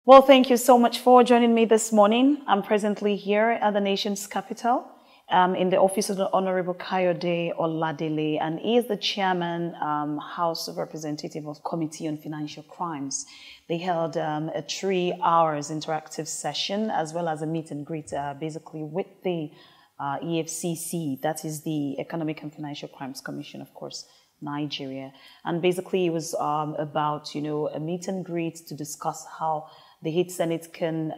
Well, thank you so much for joining me this morning. I'm presently here at the nation's capital in the office of the Honorable Kayode Oladele, and he is the chairman, House of Representative of Committee on Financial Crimes. They held a 3 hours interactive session as well as a meet and greet basically with the EFCC, that is the Economic and Financial Crimes Commission, of course, Nigeria. And basically it was about, a meet and greet to discuss how the Head Senate can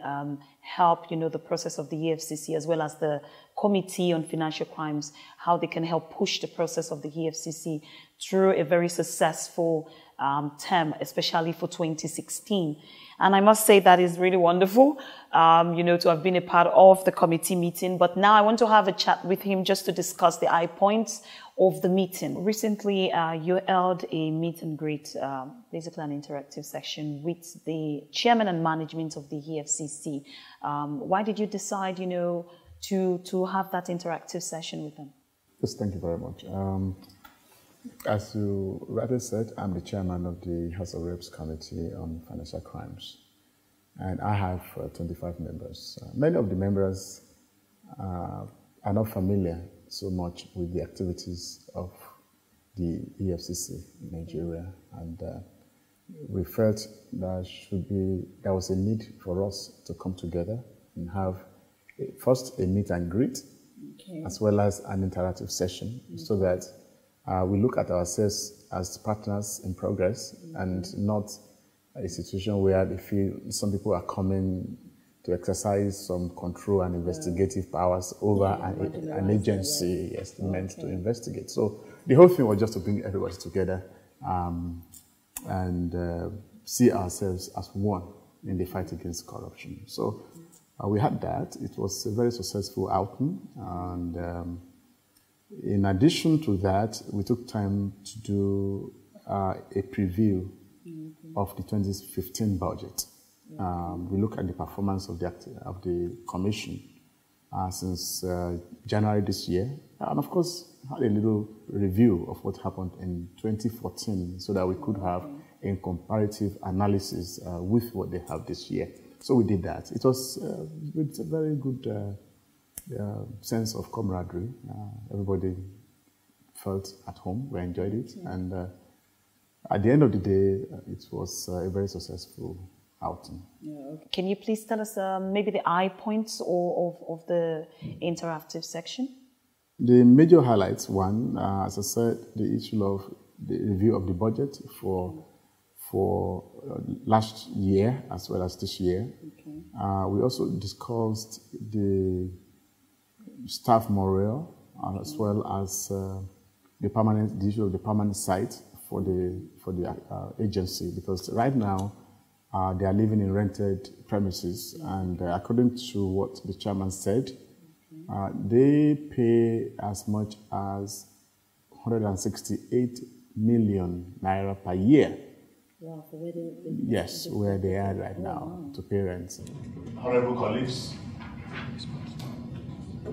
help, the process of the EFCC as well as the Committee on Financial Crimes, how they can help push the process of the EFCC through a very successful term, especially for 2016. And I must say that is really wonderful, to have been a part of the committee meeting. But now I want to have a chat with him just to discuss the high points of the meeting. Recently, you held a meet and greet, basically an interactive session with the chairman and management of the EFCC. Why did you decide, to have that interactive session with them? Yes, thank you very much. As you rightly said, I'm the chairman of the House of Reps Committee on Financial Crimes, and I have 25 members. Many of the members are not familiar so much with the activities of the EFCC in Nigeria, and we felt there was a need for us to come together and have first a meet and greet, as well as an interactive session, so that we look at ourselves as partners in progress and not a situation where they feel some people are coming to exercise some control and investigative powers over an agency meant to investigate. So the whole thing was just to bring everybody together and see ourselves as one in the fight against corruption. So we had that. It was a very successful outing, and in addition to that, we took time to do a preview of the 2015 budget. We look at the performance of the commission since January this year, and of course had a little review of what happened in 2014, so that we could have a comparative analysis with what they have this year. So we did that. It was with a very good sense of camaraderie. Everybody felt at home. We enjoyed it, and at the end of the day, it was a very successful outing. Can you please tell us maybe the high points of the interactive section? The major highlights, one, as I said, the issue of the review of the budget for last year as well as this year. We also discussed the staff morale, as well as the issue of the permanent site for the agency, because right now they are living in rented premises, and according to what the chairman said, they pay as much as 168 million naira per year. Wow, for where they yes, where they are right now to pay rent. Honorable colleagues,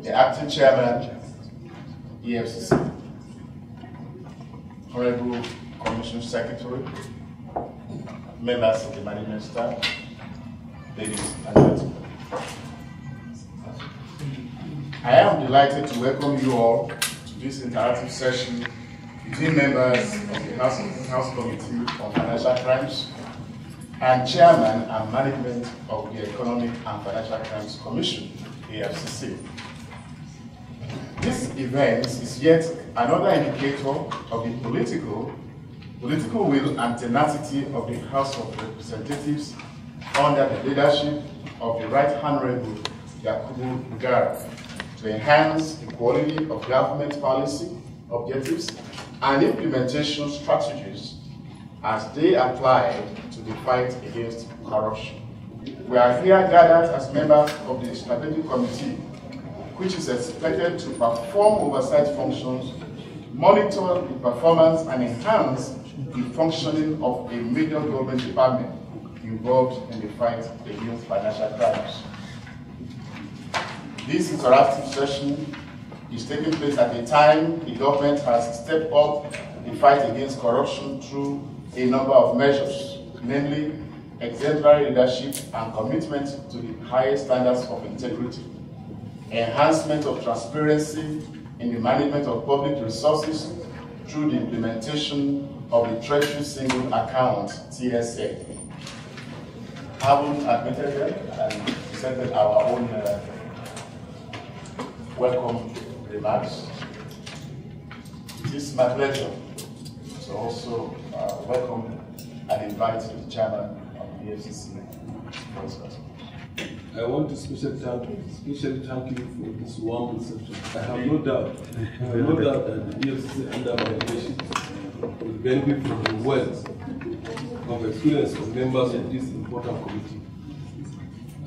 the acting chairman, EFCC, Honorable Commission Secretary, members of the management staff, ladies and gentlemen. I am delighted to welcome you all to this interactive session between members of the House Committee on Financial Crimes and chairman and management of the Economic and Financial Crimes Commission, EFCC. This event is yet another indicator of the political will and tenacity of the House of Representatives under the leadership of the Right Honorable Yakubu Gara to enhance the quality of government policy objectives and implementation strategies as they apply to the fight against corruption. We are here gathered as members of the Strategic Committee, which is expected to perform oversight functions, monitor the performance, and enhance the functioning of a major government department involved in the fight against financial crimes. This interactive session is taking place at a time the government has stepped up the fight against corruption through a number of measures, namely exemplary leadership and commitment to the highest standards of integrity, enhancement of transparency in the management of public resources through the implementation of the Treasury Single Account, TSA. Having admitted that and presented our own welcome remarks, it is my pleasure to also welcome and invite the chairman of the EFCC for his question. I want to especially thank you for this warm reception. I have no doubt that the EFCC under my leadership will benefit from the wealth of experience of members of this important committee.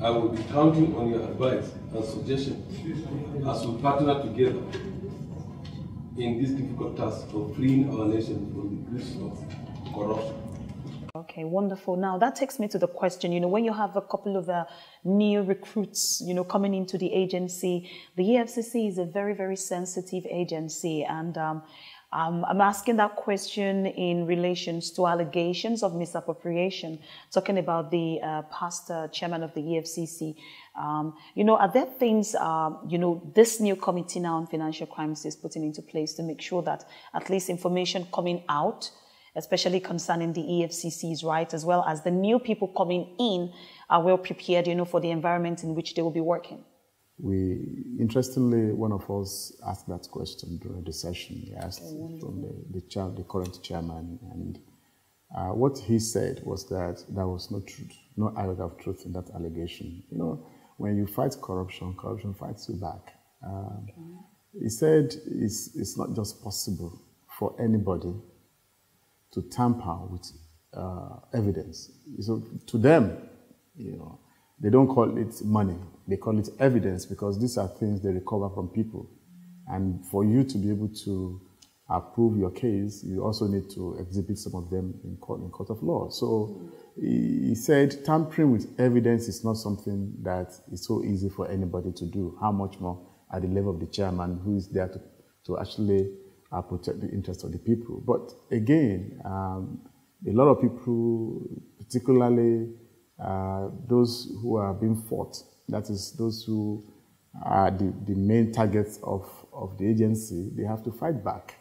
I will be counting on your advice and suggestions as we partner together in this difficult task of freeing our nation from the grips of corruption. Okay, wonderful. Now that takes me to the question, when you have a couple of new recruits, coming into the agency, the EFCC is a very, very sensitive agency. And I'm asking that question in relations to allegations of misappropriation, talking about the past chairman of the EFCC. Are there things, this new committee now on financial crimes is putting into place to make sure that at least information coming out, especially concerning the EFCC's right, as well as the new people coming in, are well prepared, for the environment in which they will be working? Interestingly, one of us asked that question during the session. He asked from the current chairman, and what he said was that there was no truth, no iota of truth in that allegation. When you fight corruption, corruption fights you back. He said it's not just possible for anybody to tamper with evidence. So to them, they don't call it money. They call it evidence, because these are things they recover from people. And for you to be able to approve your case, you also need to exhibit some of them in court of law. So he said tampering with evidence is not something that is so easy for anybody to do. How much more at the level of the chairman, who is there to actually protect the interests of the people. But again, a lot of people, particularly those who are being fought, that is, those who are the main targets of the agency, they have to fight back.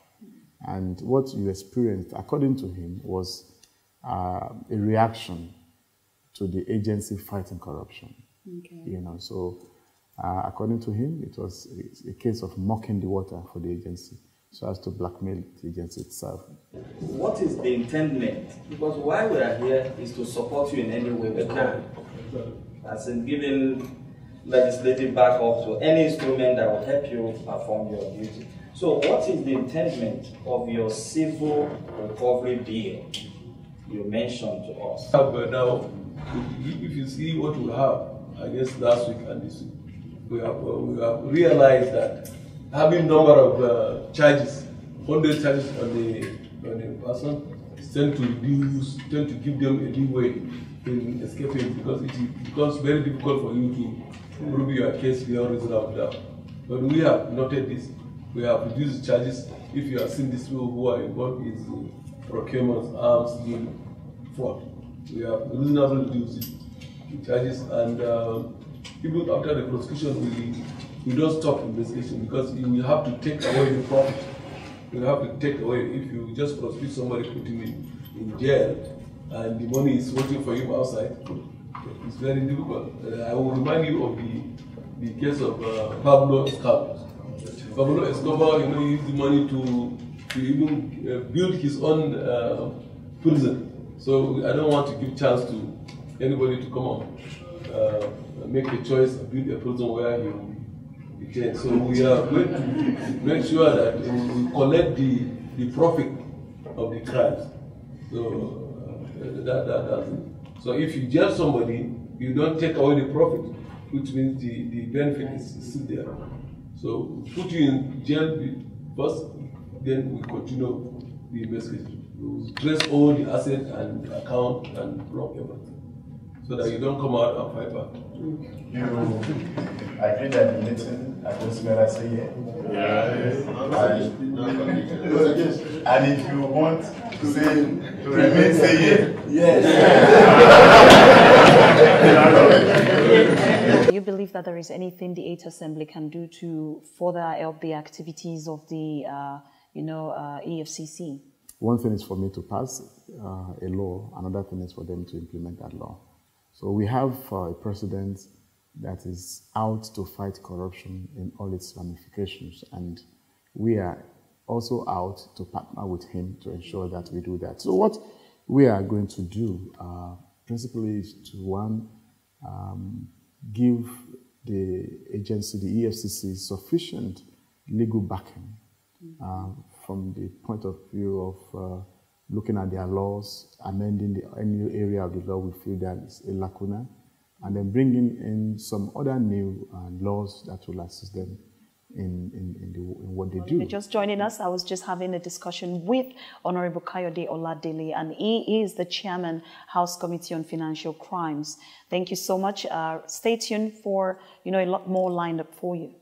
And what you experienced, according to him, was a reaction to the agency fighting corruption. Okay. So according to him, it was a case of mocking the water for the agency, so as to blackmail the agency itself. What is the intendment? Because why we are here is to support you in any way we can. As in giving legislative backup to any instrument that will help you perform your duty. So what is the intendment of your civil recovery bill you mentioned to us? But now, if you see what we have, I guess last week and this week, we have realized that having number of charges, 100 charges on the person, tend to give them a leeway in escaping, because it becomes very difficult for you to prove your case beyond reasonable doubt. But we have noted this. We have reduced charges. If you have seen these people who are involved in procurement, arms, deal, fraud, we have reasonably reduced the charges, and even after the prosecution, we don't stop investigation, because you will have to take away the profit. You have to take away, if you just prosecute somebody, put him in jail, and the money is waiting for him outside, it's very difficult. I will remind you of the case of Pablo Escobar. Pablo Escobar, he used the money to even build his own prison. So I don't want to give chance to anybody to come on, make a choice and build a prison where he will be jailed. So we are going to make sure that we collect the profit of the crimes. So that's it. So if you jail somebody, you don't take away the profit, which means the benefit is still there. So put you in jail first, then we continue the investigation. We trace all the assets and account and block everything, so that you don't come out and fight back. You agree that the meeting at this matter say yes? And if you want to say remain, say yes. Yes. Do you believe that there is anything the 8th Assembly can do to further help the activities of the, EFCC? One thing is for me to pass a law, another thing is for them to implement that law. So we have a president that is out to fight corruption in all its ramifications, and we are also out to partner with him to ensure that we do that. So what we are going to do principally is to, one, give the agency, the EFCC, sufficient legal backing from the point of view of looking at their laws, amending any area of the law we feel that is a lacuna, and then bringing in some other new laws that will assist them in what they do. Just joining us, I was just having a discussion with Honorable Kayode Oladele, and he is the Chairman, House Committee on Financial Crimes. Thank you so much. Stay tuned for a lot more lined up for you.